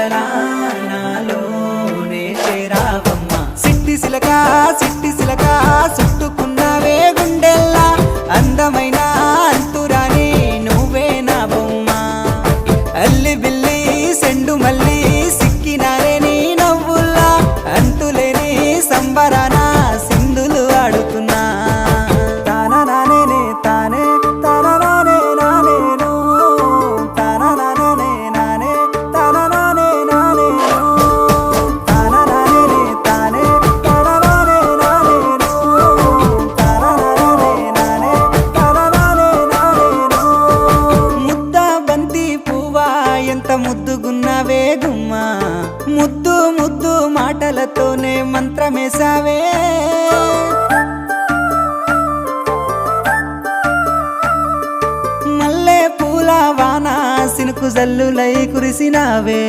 కలలా నాలోనే చేరావమ్మ సిట్టి సిలక చుట్టుకున్నావే గుండెల్లా అందమైన అంతురాని నువ్వే నా బొమ్మ అల్లి బిల్లి సెండు మల్లి సిక్కినారే నీ నవ్వుల్లా అంతులేని సంబరాన సింధులు ఆడుతున్నా తానా నానే తానే తానా నానే నానేను తానా నానే నానే తానా నానే నానేను తానా నానే తానే తానా నానే నానేను తానా నానే నానే తానా నానే నానేను ముద్ద బంతి పువ్వా ఎంత ముద్దుగున్నావే గుమ్మా ముద్దు ముద్దు మాటలతోనే మంత్రమేసావే మల్లె పూల వాన సినుకు జల్లులై కురిసినావే।